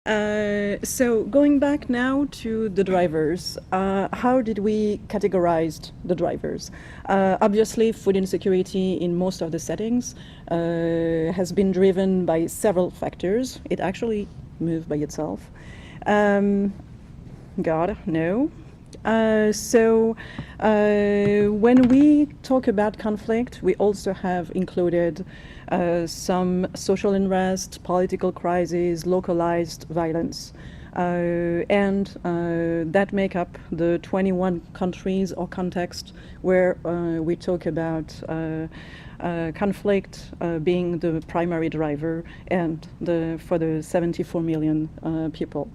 So going back now to the drivers, how did we categorize the drivers? Obviously, food insecurity in most of the settings has been driven by several factors. It actually moved by itself. God, no. When we talk about conflict, we also have included some social unrest, political crises, localized violence. And that make up the 21 countries or context where we talk about conflict being the primary driver and for the 74 million people.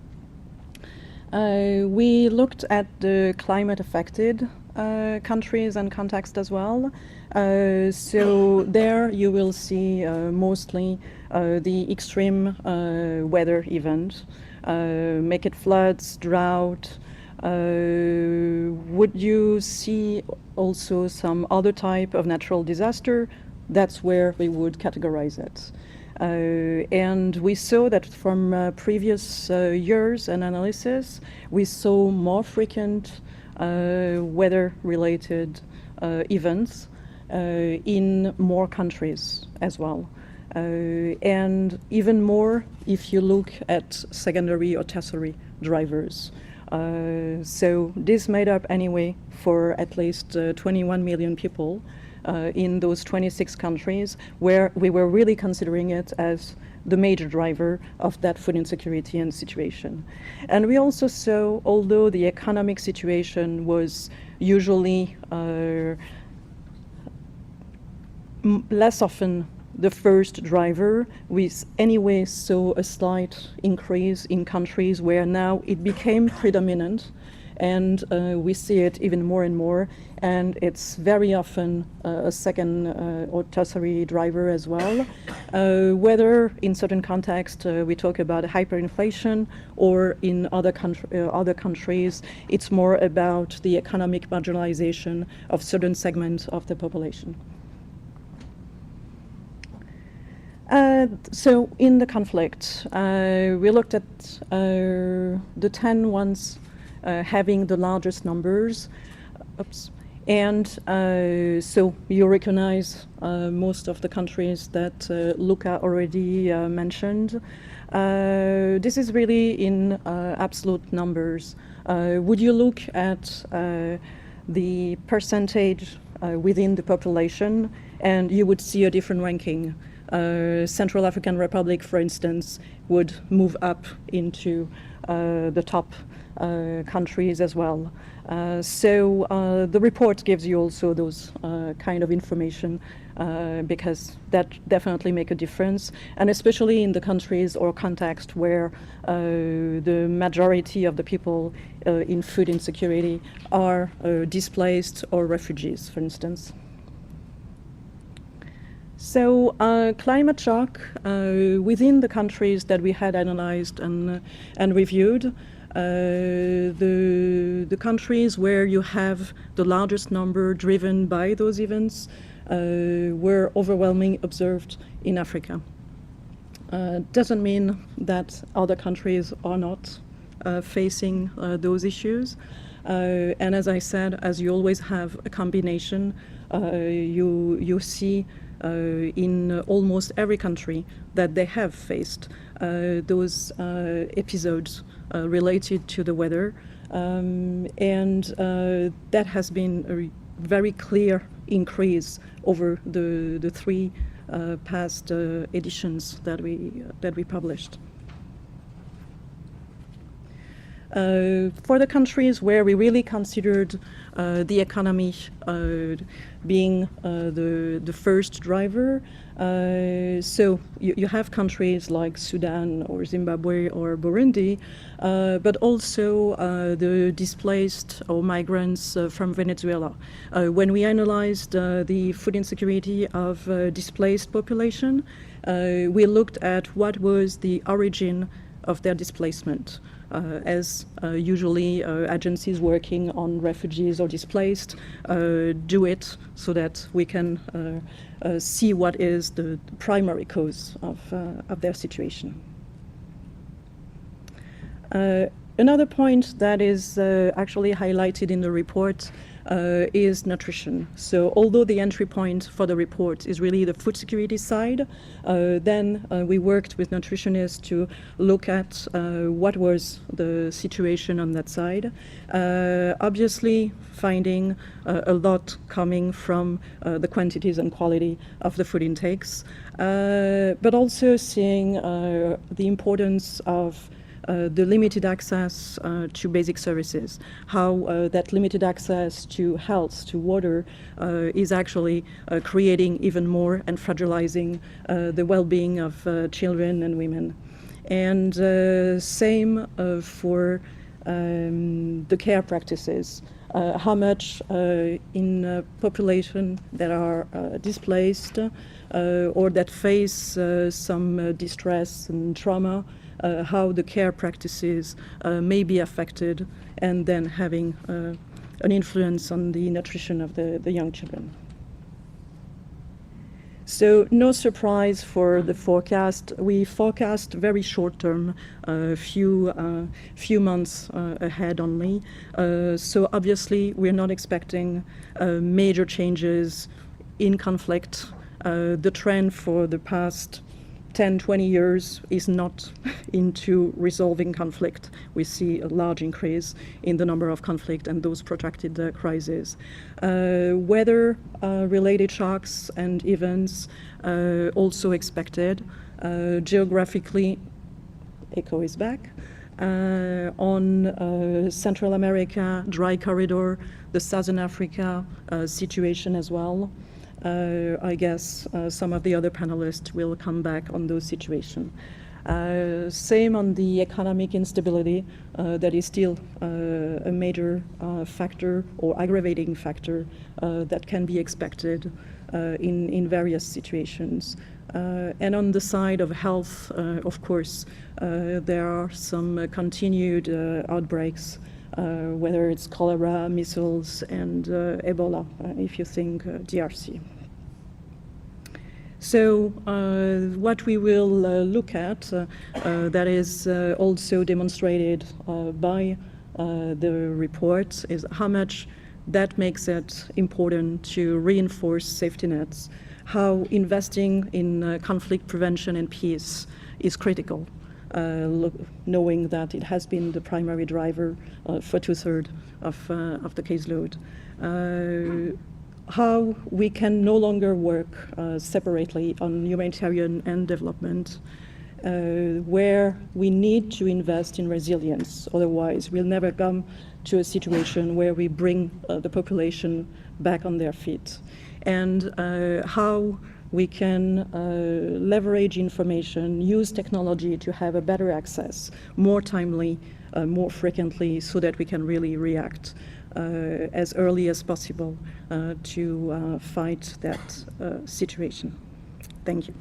We looked at the climate-affected countries and context as well. So there you will see mostly the extreme weather event, make it floods, drought. Would you see also some other type of natural disaster? That's where we would categorize it. And we saw that from previous years and analysis, we saw more frequent weather-related events in more countries as well. And even more if you look at secondary or tertiary drivers. So this made up anyway for at least 21 million people in those 26 countries where we were really considering it as the major driver of that food insecurity and situation. And we also saw, although the economic situation was usually less often the first driver, we anyway saw a slight increase in countries where now it became predominant, and we see it even more and more, and it's very often a second or tertiary driver as well. Whether in certain contexts we talk about hyperinflation, or in other countries it's more about the economic marginalization of certain segments of the population. So in the conflict, we looked at the 10 ones having the largest numbers. Oops. And so you recognize most of the countries that Luca already mentioned. This is really in absolute numbers. Would you look at the percentage within the population, and you would see a different ranking. Central African Republic, for instance, would move up into the top countries as well. So the report gives you also those kind of information because that definitely make a difference, and especially in the countries or context where the majority of the people in food insecurity are displaced or refugees, for instance. So climate shock within the countries that we had analyzed and reviewed, the countries where you have the largest number driven by those events were overwhelmingly observed in Africa. Doesn't mean that other countries are not facing those issues. And as I said, as you always have a combination, you see in almost every country that they have faced those episodes related to the weather, and that has been a very clear increase over the three past editions that we published. For the countries where we really considered the economy being the first driver, so you have countries like Sudan or Zimbabwe or Burundi, but also the displaced or migrants from Venezuela. When we analyzed the food insecurity of displaced population, we looked at what was the origin of their displacement. As usually agencies working on refugees or displaced do it so that we can see what is the primary cause of their situation. Another point that is actually highlighted in the report is nutrition. So although the entry point for the report is really the food security side, then we worked with nutritionists to look at what was the situation on that side. Obviously finding a lot coming from the quantities and quality of the food intakes, but also seeing the importance of the limited access to basic services, how that limited access to health, to water, is actually creating even more and fragilizing the well-being of children and women. And same for the care practices. How much in a population that are displaced or that face some distress and trauma, how the care practices may be affected, and then having an influence on the nutrition of the young children. So no surprise for the forecast. We forecast very short term, few months ahead only. So obviously we're not expecting major changes in conflict. The trend for the past 10, 20 years is not into resolving conflict. We see a large increase in the number of conflict and those protracted crises. Weather-related shocks and events also expected. Geographically, ECHO is back. On Central America, dry corridor, the Southern Africa situation as well. I guess some of the other panelists will come back on those situations. Same on the economic instability that is still a major factor or aggravating factor that can be expected in various situations. And on the side of health, of course, there are some continued outbreaks, whether it's cholera, measles, and Ebola, if you think DRC. So what we will look at, that is also demonstrated by the report, is how much that makes it important to reinforce safety nets, how investing in conflict prevention and peace is critical, knowing that it has been the primary driver for 2/3 of the caseload. How we can no longer work separately on humanitarian and development, where we need to invest in resilience. Otherwise, we'll never come to a situation where we bring the population back on their feet. And how we can leverage information, use technology to have a better access, more timely, more frequently, so that we can really react as early as possible to fight that situation. Thank you.